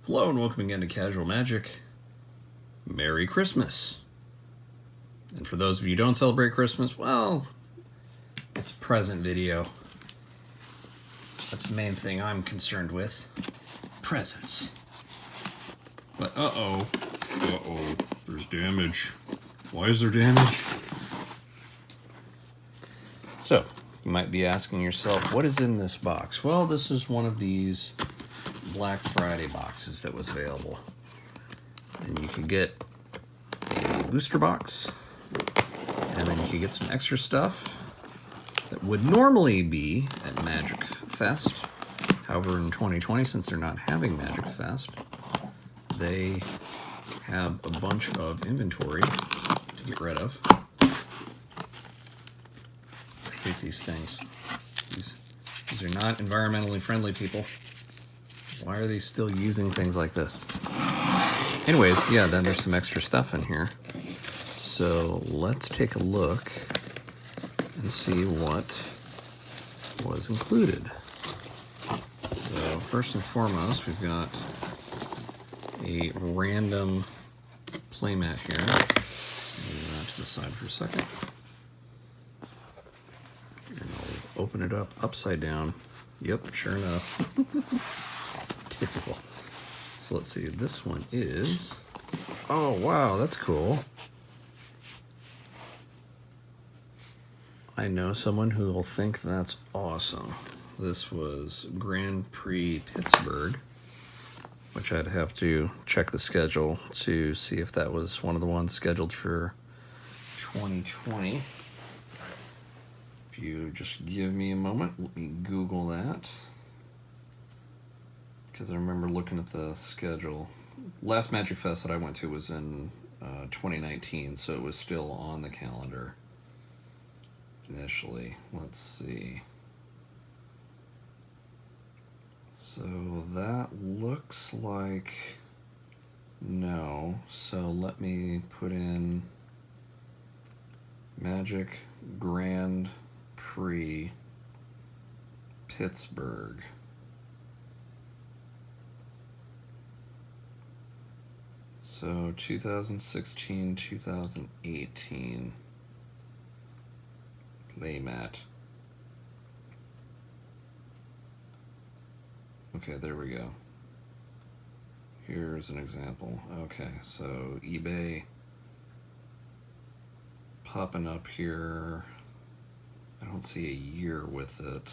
Hello and welcome again to Casual Magic. Merry Christmas. And for those of you who don't celebrate Christmas, well, it's a present video. That's the main thing I'm concerned with. Presents. But uh-oh, there's damage. Why is there damage? So, you might be asking yourself, what is in this box? Well, this is one of these Black Friday boxes that was available. And you could get a booster box, and then you could get some extra stuff that would normally be at Magic Fest. However, in 2020, since they're not having Magic Fest, they have a bunch of inventory to get rid of. I hate these things. These are not environmentally friendly, people. Why are they still using things like this? Anyways, yeah, then there's some extra stuff in here. So let's take a look and see what was included. So first and foremost, we've got a random playmat here. Move that to the side for a second. And I'll open it up upside down. Yep, sure enough. Typical. So let's see, this one is, oh wow, that's cool. I know someone who will think that's awesome. This was Grand Prix Pittsburgh, which I'd have to check the schedule to see if that was one of the ones scheduled for 2020. If you just give me a moment, let me Google that. Because I remember looking at the schedule. Last Magic Fest that I went to was in 2019, so it was still on the calendar initially. Let's see. So that looks like no. So let me put in Magic Grand Prix Pittsburgh. So 2016, 2018 playmat. Okay, there we go. Here's an example. Okay, so eBay popping up here. I don't see a year with it.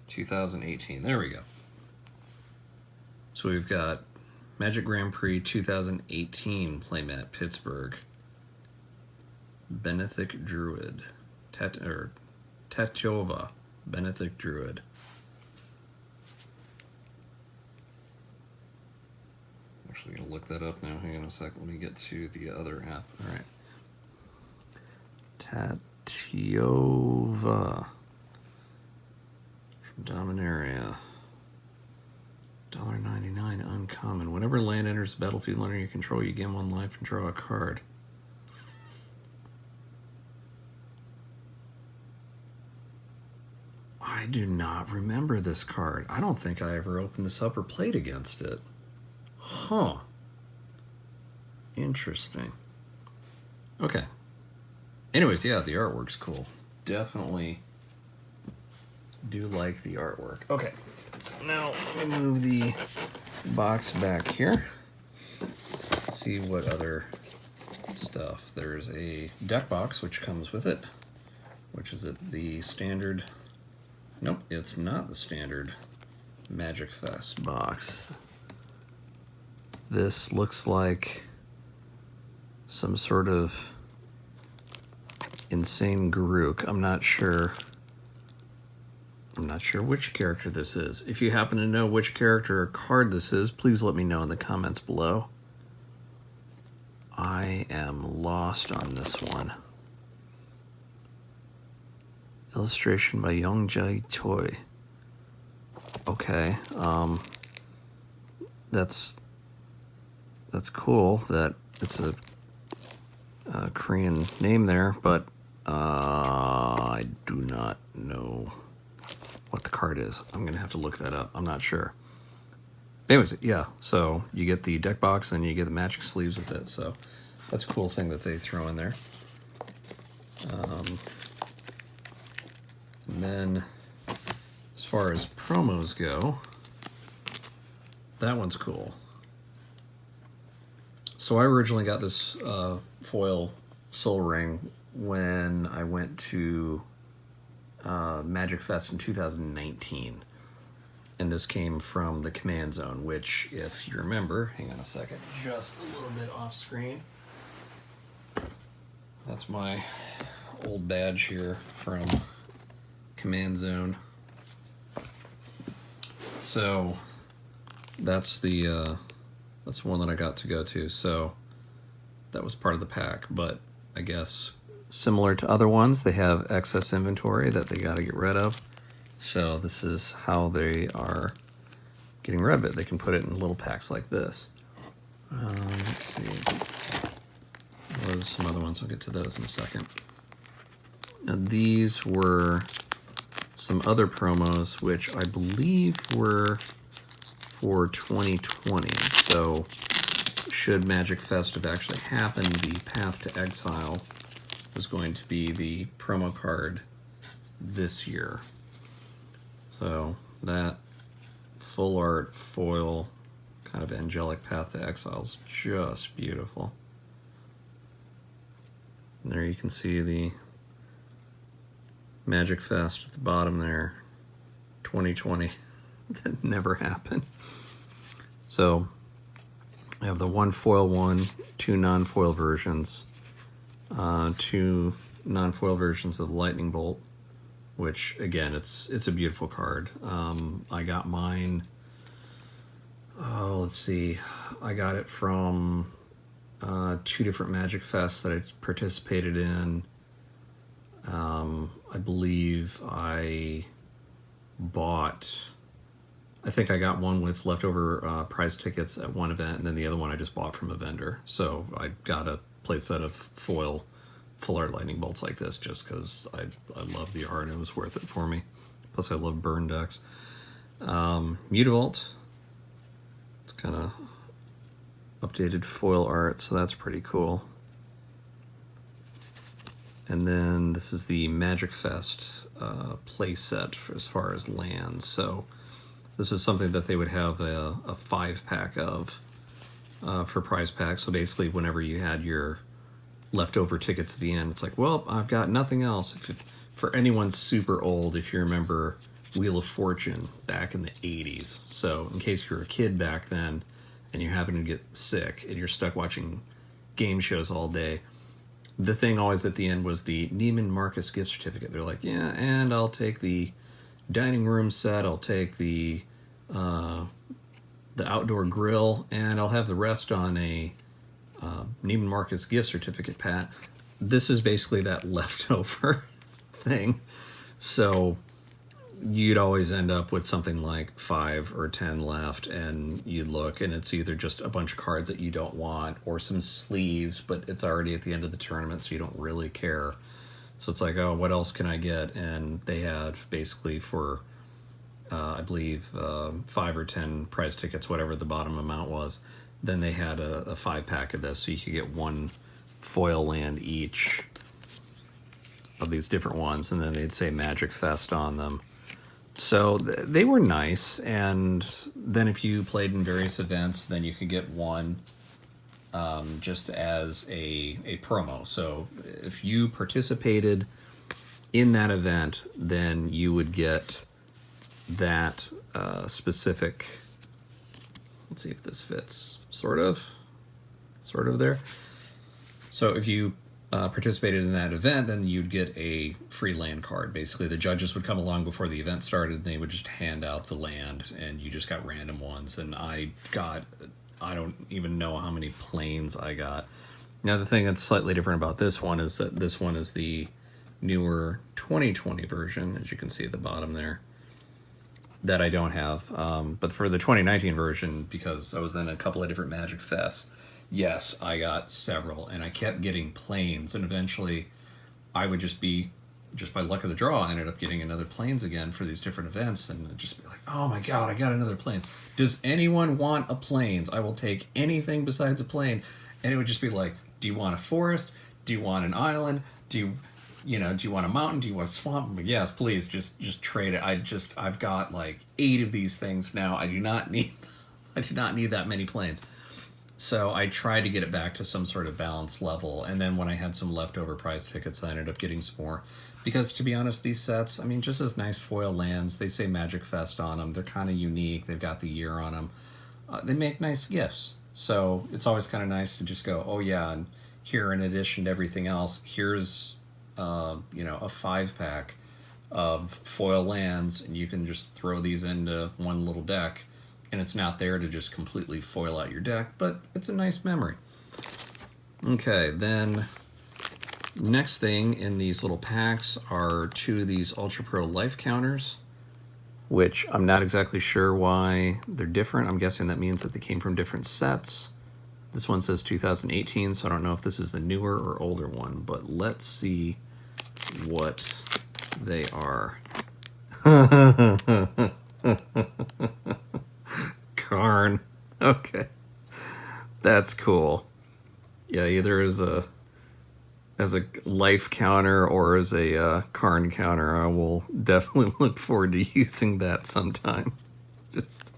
2018, there we go. So we've got Magic Grand Prix 2018 playmat Pittsburgh. Benethic Druid. Tatjova. Benethic Druid. Actually gonna look that up now. Hang on a second. Let me get to the other app. Alright. Tatjova. From Dominaria. $1.99 uncommon. Whenever land enters the battlefield under your control, you gain 1 life and draw a card. I do not remember this card. I don't think I ever opened this up or played against it. Huh. Interesting. Okay. Anyways, yeah, the artwork's cool. Definitely do like the artwork. Okay. So now let me move the box back here. See what other stuff. There's a deck box which comes with it, which is the standard. Nope, it's not the standard Magic Fest box. This looks like some sort of insane Garuk. I'm not sure which character this is. If you happen to know which character or card this is, please let me know in the comments below. I am lost on this one. Illustration by Youngjae Choi. Okay, that's cool that it's a Korean name there, but I do not know what the card is. I'm gonna have to look that up. I'm not sure. anyways, yeah, so you get the deck box and you get the magic sleeves with it, so that's a cool thing that they throw in there. And then as far as promos go, that one's cool. So I originally got this foil Soul Ring when I went to Magic Fest in 2019. And this came from the Command Zone, which, if you remember, hang on a second, just a little bit off screen. That's my old badge here from Command Zone. So that's the one that I got to go to. So that was part of the pack, but I guess similar to other ones, they have excess inventory that they got to get rid of. So this is how they are getting rid of it. They can put it in little packs like this. Let's see. There's some other ones. I'll get to those in a second. Now these were some other promos, which I believe were for 2020. So should Magic Fest have actually happened, the Path to Exile was going to be the promo card this year. So that full art foil kind of angelic Path to Exile is just beautiful. And there you can see the Magic Fest at the bottom there, 2020. That never happened. So I have the one foil one, two non-foil versions, two non-foil versions of the Lightning Bolt, which again, it's a beautiful card. I got mine, let's see, I got it from two different Magic Fests that I participated in. I believe I think I got one with leftover prize tickets at one event, and then the other one I just bought from a vendor. So I got a playset of foil full art Lightning Bolts like this just because I love the art and it was worth it for me. Plus I love burn decks. Mutavault, it's kind of updated foil art, so that's pretty cool. And then this is the Magic Fest play set as far as lands. So this is something that they would have a 5-pack of for prize pack. So basically whenever you had your leftover tickets at the end, it's like, well, I've got nothing else. For anyone super old, if you remember Wheel of Fortune back in the 80s. So in case you're a kid back then and you happen to get sick and you're stuck watching game shows all day, the thing always at the end was the Neiman Marcus gift certificate. They're like, yeah, and I'll take the dining room set, I'll take the outdoor grill, and I'll have the rest on a Neiman Marcus gift certificate, Pat. This is basically that leftover thing. So you'd always end up with something like 5 or 10 left, and you'd look and it's either just a bunch of cards that you don't want or some sleeves, but it's already at the end of the tournament, so you don't really care. So it's like, oh, what else can I get? And they had basically for I believe 5 or 10 prize tickets, whatever the bottom amount was, then they had a 5-pack of this, so you could get one foil land each of these different ones, and then they'd say Magic Fest on them. So they were nice, and then if you played in various events, then you could get one just as a promo. So if you participated in that event, then you would get that specific, let's see if this fits, sort of there. So if you participated in that event, then you'd get a free land card. Basically, the judges would come along before the event started, and they would just hand out the land, and you just got random ones. And I don't even know how many planes I got. Now, the thing that's slightly different about this one is that this one is the newer 2020 version, as you can see at the bottom there, that I don't have. But for the 2019 version, because I was in a couple of different Magic Fests, yes, I got several, and I kept getting planes, and eventually I would just be just by luck of the draw, I ended up getting another planes again for these different events, and it'd just be like, oh my god, I got another planes. Does anyone want a planes? I will take anything besides a plane. And it would just be like, do you want a forest? Do you want an island? Do you want a mountain? Do you want a swamp? I'm like, yes, please, just trade it. I've got like 8 of these things now. I do not need that many planes. So I tried to get it back to some sort of balance level, and then when I had some leftover prize tickets, I ended up getting some more. Because to be honest, these sets, I mean, just as nice foil lands, they say Magic Fest on them. They're kind of unique. They've got the year on them. They make nice gifts. So it's always kind of nice to just go, oh yeah, and here in addition to everything else, here's a 5-pack of foil lands, and you can just throw these into one little deck. And it's not there to just completely foil out your deck, but it's a nice memory. Okay, then next thing in these little packs are 2 of these Ultra Pro life counters, which I'm not exactly sure why they're different. I'm guessing that means that they came from different sets. This one says 2018, so I don't know if this is the newer or older one, but let's see what they are. Karn. Okay. That's cool. Yeah, either as a life counter or as a Karn counter. I will definitely look forward to using that sometime. Just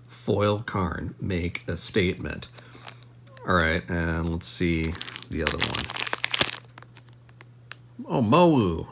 foil Karn. Make a statement. Alright, and let's see the other one. Oh, Mowu.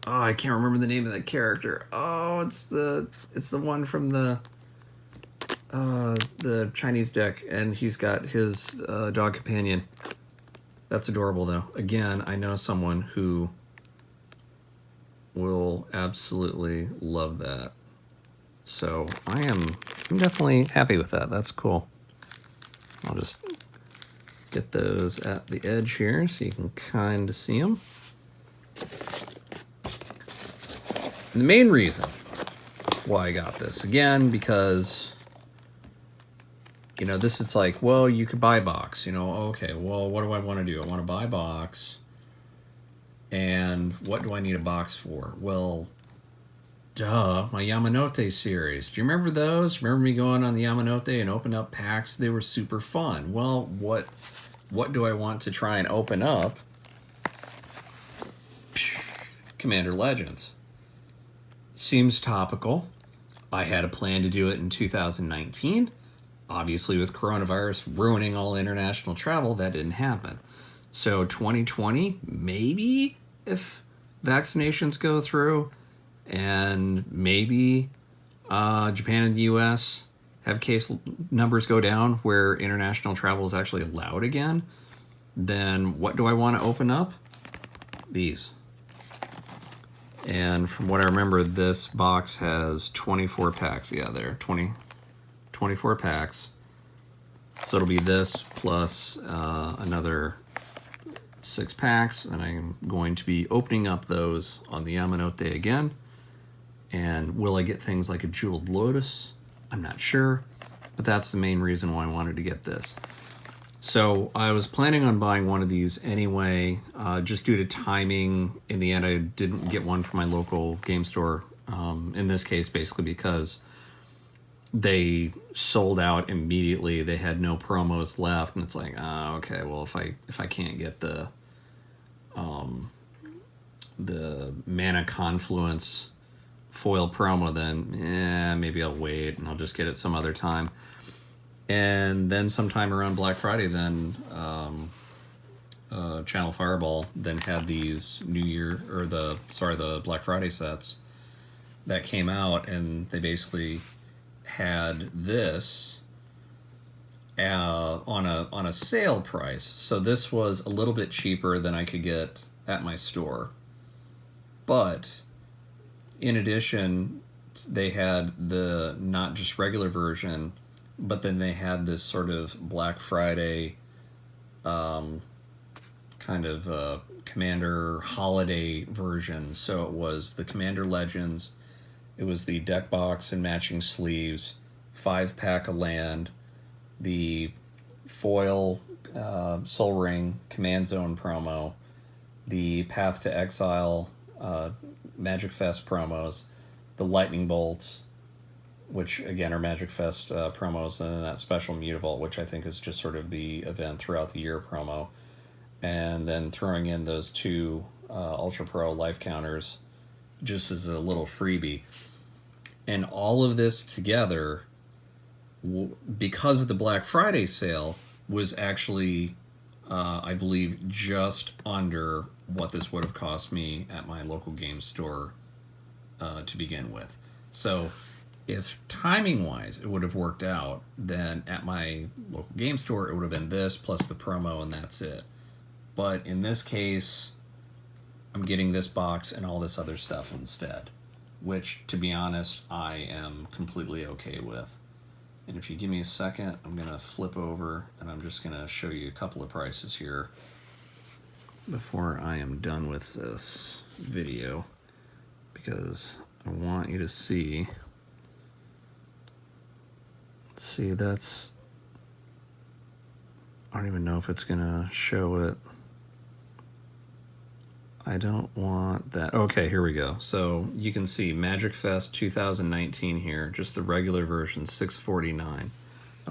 Oh, I can't remember the name of that character. Oh, it's the one from the Chinese deck, and he's got his dog companion. That's adorable, though. Again, I know someone who will absolutely love that. So I'm definitely happy with that. That's cool. I'll just get those at the edge here so you can kind of see them. And the main reason why I got this, again, because this is like, well, you could buy box. Okay, well, what do I want to do? I want to buy box. And what do I need a box for? Well, duh, my Yamanote series. Do you remember those? Remember me going on the Yamanote and open up packs? They were super fun. Well, what do I want to try and open up? Commander Legends. Seems topical. I had a plan to do it in 2019. Obviously, with coronavirus ruining all international travel, that didn't happen. So 2020, maybe, if vaccinations go through, and maybe Japan and the US have case numbers go down where international travel is actually allowed again, then what do I want to open up? These. And from what I remember, this box has 24 packs. Yeah, there, 24 packs. So it'll be this plus another 6 packs, and I'm going to be opening up those on the Yamanote again. And will I get things like a Jeweled Lotus? I'm not sure, but that's the main reason why I wanted to get this. So I was planning on buying one of these anyway, just due to timing. In the end, I didn't get one from my local game store, in this case basically because they sold out immediately. They had no promos left, and it's like, okay, well, if I can't get the Mana Confluence foil promo, then maybe I'll wait and I'll just get it some other time. And then sometime around Black Friday, then Channel Fireball then had these the Black Friday sets that came out, and they basically had this on a sale price. So this was a little bit cheaper than I could get at my store. But in addition, they had the not just regular version, but then they had this sort of Black Friday kind of Commander holiday version. So it was the Commander Legends, it was the deck box and matching sleeves, 5-pack of land, the foil Sol Ring Command Zone promo, the Path to Exile Magic Fest promos, the lightning bolts, which again are Magic Fest promos, and then that special Mutavault, which I think is just sort of the event throughout the year promo, and then throwing in those two Ultra Pro life counters just as a little freebie. And all of this together, because of the Black Friday sale, was actually, I believe, just under what this would have cost me at my local game store to begin with. So if timing-wise it would have worked out, then at my local game store it would have been this plus the promo and that's it. But in this case, I'm getting this box and all this other stuff instead, which, to be honest, I am completely okay with. And if you give me a second, I'm going to flip over and I'm just going to show you a couple of prices here before I am done with this video, because I want you to see. See, that's, I don't even know if it's going to show it. I don't want that. Okay, here we go. So you can see Magic Fest 2019 here, just the regular version, $649.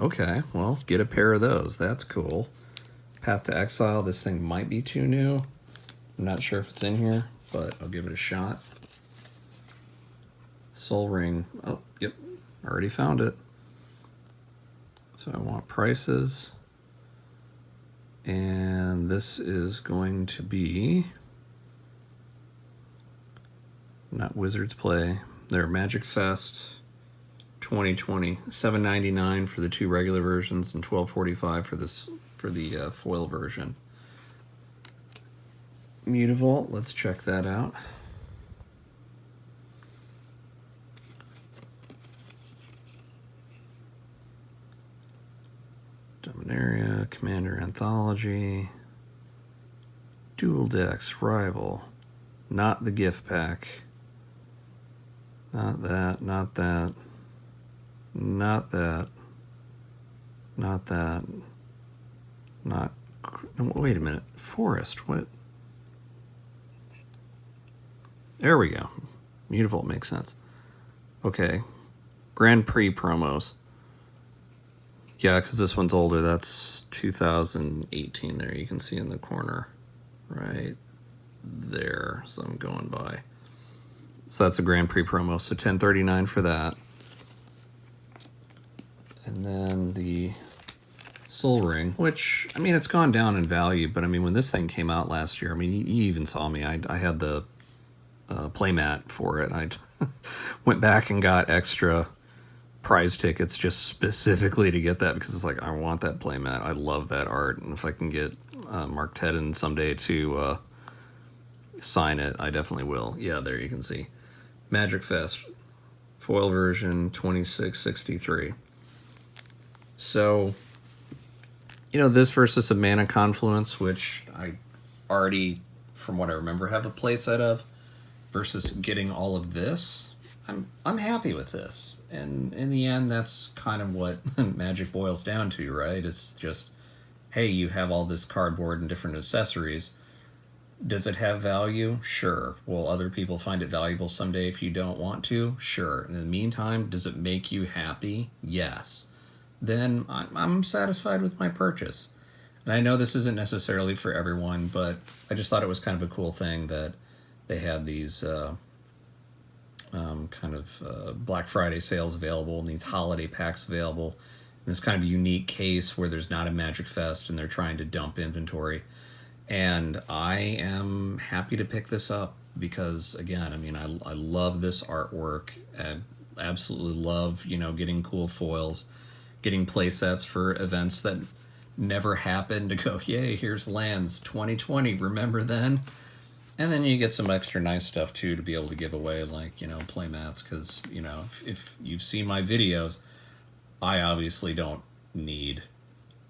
Okay, well, get a pair of those. That's cool. Path to Exile, this thing might be too new. I'm not sure if it's in here, but I'll give it a shot. Soul Ring. Oh, yep, already found it. So I want prices. And this is going to be, not Wizards Play, they're Magic Fest 2020, $7.99 for the two regular versions and $12.45 for this, for the foil version. Mutavault, let's check that out. Dominaria, Commander Anthology, Dual Decks, Rival, not the gift pack. Not that, not that, not that, not that, not, no, wait a minute, Forest, what? There we go. Mutavault makes sense. Okay, Grand Prix promos. Yeah, because this one's older, that's 2018 there, you can see in the corner, right there, so I'm going by. So that's a Grand Prix promo, so $10.39 for that. And then the Soul Ring, which, I mean, it's gone down in value, but I mean, when this thing came out last year, I mean, you even saw me, I had the playmat for it. I went back and got extra prize tickets just specifically to get that, because it's like, I want that playmat. I love that art, and if I can get Mark Tedden someday to sign it, I definitely will. Yeah, there you can see. Magic Fest, foil version, $26.63. So, you know, this versus a Mana Confluence, which I already, from what I remember, have a playset of, versus getting all of this, I'm happy with this. And in the end, that's kind of what Magic boils down to, right? It's just, hey, you have all this cardboard and different accessories. Does it have value? Sure. Will other people find it valuable someday if you don't want to? Sure. In the meantime, does it make you happy? Yes. Then I'm satisfied with my purchase. And I know this isn't necessarily for everyone, but I just thought it was kind of a cool thing that they had these Black Friday sales available and these holiday packs available in this kind of unique case where there's not a Magic Fest and they're trying to dump inventory. And I am happy to pick this up because, again, I mean, I love this artwork. I absolutely love, you know, getting cool foils, getting play sets for events that never happened to go, yay, here's lands 2020, remember then? And then you get some extra nice stuff, too, to be able to give away, like, you know, play mats, because, you know, if you've seen my videos, I obviously don't need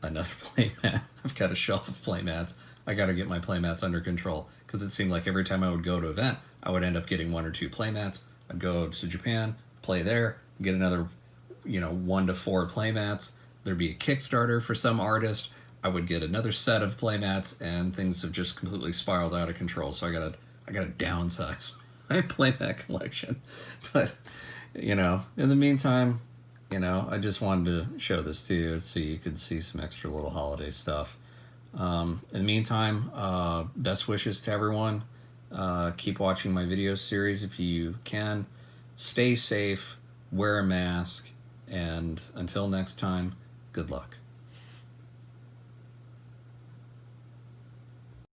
another play mat. I've got a shelf of play mats. I got to get my playmats under control, because it seemed like every time I would go to an event, I would end up getting 1 or 2 playmats. I'd go to Japan, play there, get another, you know, 1 to 4 playmats. There'd be a Kickstarter for some artist. I would get another set of playmats, and things have just completely spiraled out of control. So I I gotta downsize my playmat collection. But, you know, in the meantime, you know, I just wanted to show this to you so you could see some extra little holiday stuff. In the meantime, best wishes to everyone. Keep watching my video series if you can. Stay safe, wear a mask, and until next time, good luck.